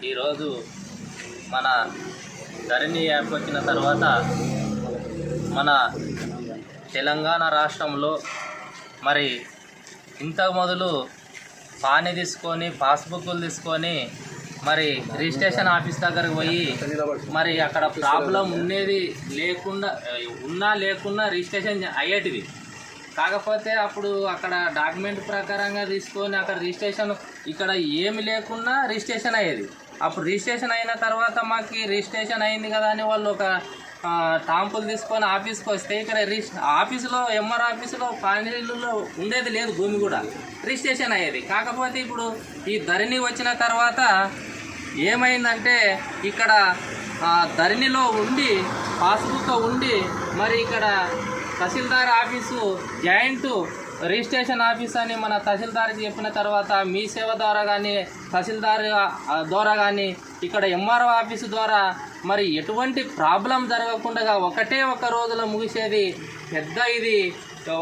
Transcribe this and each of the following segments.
ఈరోజు మన ధరణి యాప్ వచ్చిన తర్వాత మన తెలంగాణ రాష్ట్రంలో మరి ఇంతకు మొదలు పానీ తీసుకొని పాస్బుక్లు తీసుకొని మరి రిజిస్ట్రేషన్ ఆఫీస్ దగ్గరకు పోయి మరి అక్కడ ప్రాబ్లం ఉండేది లేకుండా లేకున్నా రిజిస్ట్రేషన్ అయ్యేటిది. కాకపోతే అప్పుడు అక్కడ డాక్యుమెంట్ ప్రకారంగా తీసుకొని అక్కడ రిజిస్ట్రేషన్ ఇక్కడ ఏమి లేకున్నా రిజిస్ట్రేషన్ అయ్యేది. అప్పుడు రిజిస్ట్రేషన్ అయిన తర్వాత మాకు రిజిస్ట్రేషన్ అయింది కదా అని వాళ్ళు ఒక టాంపులు తీసుకొని ఆఫీస్కి వస్తే ఇక్కడ ఆఫీసులో ఎంఆర్ ఆఫీసులో పానీలలో ఉండేది లేదు, భూమి కూడా రిజిస్ట్రేషన్ అయ్యేది. కాకపోతే ఇప్పుడు ఈ ధరణి వచ్చిన తర్వాత ఏమైందంటే ఇక్కడ ధరణిలో ఉండి పాస్బుక్ ఉండి మరి ఇక్కడ తహసీల్దార్ ఆఫీసు జాయింట్ రిజిస్ట్రేషన్ ఆఫీస్ అని మన తహసీల్దార్కి చెప్పిన తర్వాత మీ సేవ ద్వారా కానీ తహసీల్దార్ ద్వారా కానీ ఇక్కడ ఎంఆర్ఓ ఆఫీసు ద్వారా మరి ఎటువంటి ప్రాబ్లం జరగకుండా ఒకటే ఒక రోజులో ముగిసేది. ఇది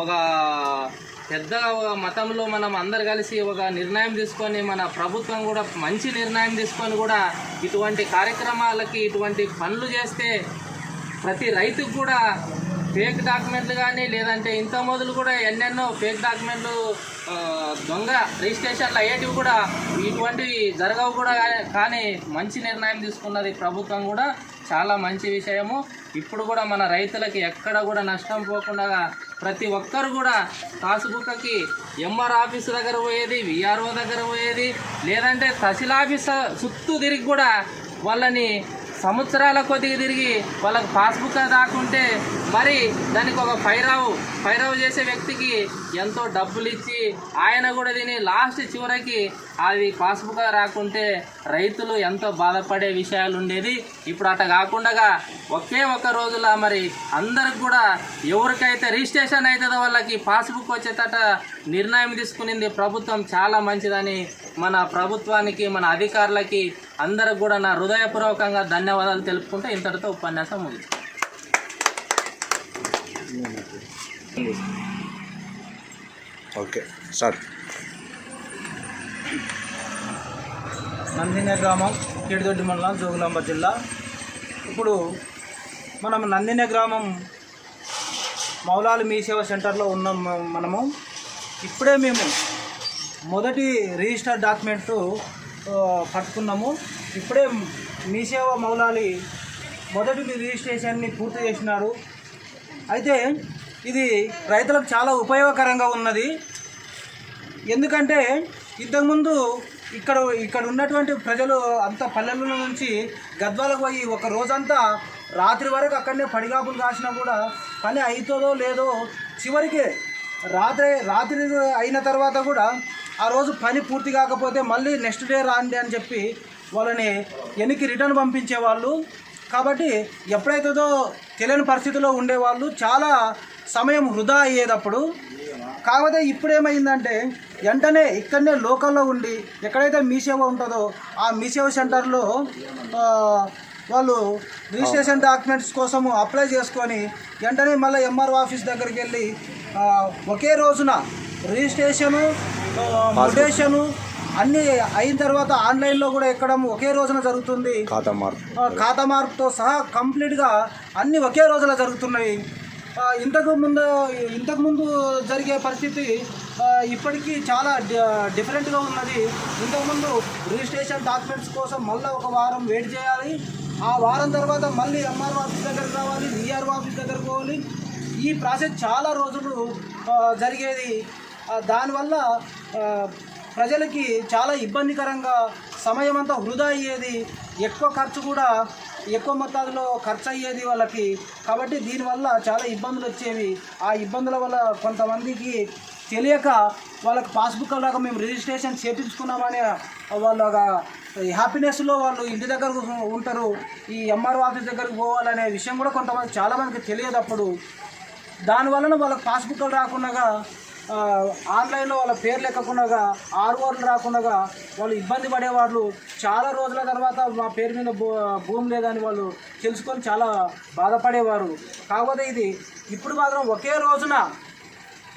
ఒక పెద్దగా ఒక మతంలో మనం అందరు కలిసి ఒక నిర్ణయం తీసుకొని మన ప్రభుత్వం కూడా మంచి నిర్ణయం తీసుకొని కూడా ఇటువంటి కార్యక్రమాలకి ఇటువంటి పనులు చేస్తే ప్రతి రైతుకు కూడా ఫేక్ డాక్యుమెంట్లు కానీ లేదంటే ఇంత మొదలు కూడా ఎన్నెన్నో ఫేక్ డాక్యుమెంట్లు దొంగ రిజిస్ట్రేషన్లు అయ్యేటివి కూడా ఇటువంటివి జరగవు కూడా. కానీ మంచి నిర్ణయం తీసుకున్నది ప్రభుత్వం కూడా, చాలా మంచి విషయము. ఇప్పుడు కూడా మన రైతులకి ఎక్కడ కూడా నష్టం పోకుండా ప్రతి ఒక్కరు కూడా పాస్బుక్కి ఎంఆర్ ఆఫీసు దగ్గర పోయేది, విఆర్ఓ దగ్గర పోయేది, లేదంటే తహసీల్ ఆఫీసు చుట్టూ తిరిగి కూడా వాళ్ళని సంవత్సరాల కొద్దిగా తిరిగి వాళ్ళకి పాస్బుక్ రాకుంటే మరి దానికి ఒక ఫైరావు చేసే వ్యక్తికి ఎంతో డబ్బులు ఇచ్చి ఆయన కూడా దీని లాస్ట్ చివరికి అది పాస్బుక్ రాకుంటే రైతులు ఎంతో బాధపడే విషయాలు ఉండేది. ఇప్పుడు అట్లా కాకుండా ఒకే ఒక రోజుల మరి అందరికి కూడా ఎవరికైతే రిజిస్ట్రేషన్ అవుతుందో వాళ్ళకి పాస్బుక్ వచ్చేటట నిర్ణయం తీసుకునింది ప్రభుత్వం. చాలా మంచిదని మన ప్రభుత్వానికి మన అధికారులకి అందరికి కూడా నా హృదయపూర్వకంగా ధన్యవాదాలు తెలుపుకుంటూ ఇంతటితో ఉపన్యాసం ముగిస్తాను. Okay sir. నందినే గ్రామం, కేడిదొడ్డి మండలం, జోగులాంబ జిల్లా. ఇప్పుడు మనం నందినే గ్రామం మౌలాలి మీ సేవ సెంటర్లో ఉన్నాం. మనము ఇప్పుడే మేము మొదటి రిజిస్టర్ డాక్యుమెంట్ పట్టుకున్నాము. ఇప్పుడే మీ సేవ మౌలాలి మొదటి రిజిస్ట్రేషన్ని పూర్తి చేసినారు. అయితే ఇది రైతులకు చాలా ఉపయోగకరంగా ఉన్నది. ఎందుకంటే ఇంతకుముందు ఇక్కడ ఉన్నటువంటి ప్రజలు అంతా పల్లెల నుంచి గద్వాలకు పోయి ఒక రోజంతా రాత్రి వరకు అక్కడనే పడిగాపులు కాసినా కూడా పని అవుతుందో లేదో చివరికి రాత్రి అయిన తర్వాత కూడా ఆ రోజు పని పూర్తి కాకపోతే మళ్ళీ నెక్స్ట్ డే రాండి అని చెప్పి వాళ్ళని వెనక్కి రిటర్న్ పంపించేవాళ్ళు. కాబట్టి ఎప్పుడైతుందో తెలియని పరిస్థితిలో ఉండేవాళ్ళు, చాలా సమయం వృధా అయ్యేటప్పుడు. కాకపోతే ఇప్పుడు ఏమైందంటే వెంటనే ఇక్కడనే లోకల్లో ఉండి ఎక్కడైతే మీ సేవ ఉంటుందో ఆ మీ సేవ సెంటర్లో వాళ్ళు రిజిస్ట్రేషన్ డాక్యుమెంట్స్ కోసము అప్లై చేసుకొని వెంటనే మళ్ళీ ఎంఆర్ఓ ఆఫీస్ దగ్గరికి వెళ్ళి ఒకే రోజున రిజిస్ట్రేషను, మొటేషను అన్నీ అయిన తర్వాత ఆన్లైన్లో కూడా ఎక్కడం ఒకే రోజున జరుగుతుంది. ఖాతా మార్పుతో సహా కంప్లీట్గా అన్నీ ఒకే రోజులో జరుగుతున్నాయి. ఇంతకుముందు జరిగే పరిస్థితి ఇప్పటికీ చాలా డిఫరెంట్గా ఉన్నది. ఇంతకుముందు రిజిస్ట్రేషన్ డాక్యుమెంట్స్ కోసం మళ్ళీ ఒక వారం వెయిట్ చేయాలి. ఆ వారం తర్వాత మళ్ళీ ఎంఆర్ఓ ఆఫీస్ దగ్గరకు రావాలి, విఆర్ఓ ఆఫీస్ దగ్గరకు పోవాలి. ఈ ప్రాసెస్ చాలా రోజులు జరిగేది. దానివల్ల ప్రజలకి చాలా ఇబ్బందికరంగా సమయం అంతా వృధా అయ్యేది. ఎక్కువ మొత్తాదులో ఖర్చు అయ్యేది వాళ్ళకి. కాబట్టి దీనివల్ల చాలా ఇబ్బందులు వచ్చేవి. ఆ ఇబ్బందుల వల్ల కొంతమందికి తెలియక వాళ్ళకి పాస్బుక్ లాగా మేము రిజిస్ట్రేషన్ చేయించుకున్నామనే వాళ్ళ హ్యాపీనెస్లో వాళ్ళు ఇంటి దగ్గర ఉంటారు. ఈ ఎంఆర్ఓ ఆఫీస్ దగ్గరకు పోవాలనే విషయం కూడా చాలామందికి తెలియదు. అప్పుడు దానివలన వాళ్ళకి పాస్బుక్లు రాకుండా ఆన్లైన్లో వాళ్ళ పేర్లు ఎక్కకుండా ఆర్ఓలు రాకుండా వాళ్ళు ఇబ్బంది పడేవాళ్ళు. చాలా రోజుల తర్వాత మా పేరు మీద భూమి లేదని వాళ్ళు తెలుసుకొని చాలా బాధపడేవారు. కాకపోతే ఇది ఇప్పుడు మాత్రం ఒకే రోజున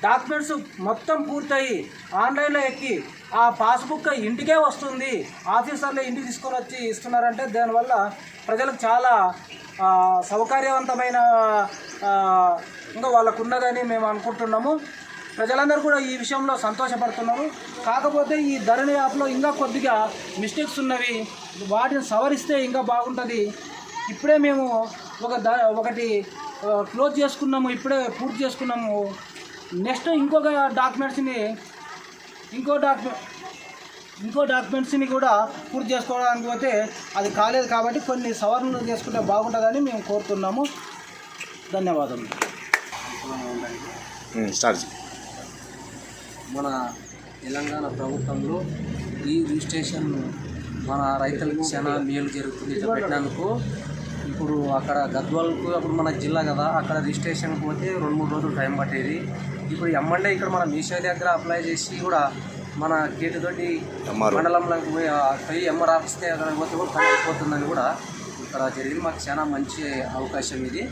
డాక్యుమెంట్స్ మొత్తం పూర్తయి ఆన్లైన్లో ఎక్కి ఆ పాస్బుక్ ఇంటికే వస్తుంది, ఆఫీసర్లు ఇంటికి తీసుకొని వచ్చి ఇస్తున్నారంటే దానివల్ల ప్రజలకు చాలా సౌకర్యవంతమైన ఇంకా వాళ్ళకు ఉన్నదని మేము అనుకుంటున్నాము. ప్రజలందరూ కూడా ఈ విషయంలో సంతోషపడుతున్నారు. కాకపోతే ఈ ధరణి యాప్లో ఇంకా కొద్దిగా మిస్టేక్స్ ఉన్నవి, వాటిని సవరిస్తే ఇంకా బాగుంటుంది. ఇప్పుడే మేము ఒకటి క్లోజ్ చేసుకున్నాము, ఇప్పుడే పూర్తి చేసుకున్నాము. నెక్స్ట్ ఇంకో డాక్యుమెంట్స్ని కూడా పూర్తి చేసుకోవడానికి పోతే అది కాలేదు. కాబట్టి కొన్ని సవరణలు చేసుకుంటే బాగుంటుందని మేము కోరుతున్నాము. ధన్యవాదాలు. స్టార్ట్. మన తెలంగాణ ప్రభుత్వంలో ఈ రిజిస్ట్రేషన్ మన రైతులకు చాలా మేలు జరుగుతుంది. ఇట్లా పెట్టినందుకు ఇప్పుడు అక్కడ గద్వాలకు అప్పుడు మన జిల్లా కదా, అక్కడ రిజిస్ట్రేషన్కి పోతే 2-3 రోజులు టైం పట్టేది. ఇప్పుడు ఎమ్మండే ఇక్కడ మన మీషో దగ్గర అప్లై చేసి కూడా మన కేటుతోటి మండలంలోకి పోయి ఎంఆర్ ఆఫీస్కి అక్కడ పోతే కూడా పని అయిపోతుందని కూడా ఇక్కడ జరిగింది. మాకు చాలా మంచి అవకాశం ఇది.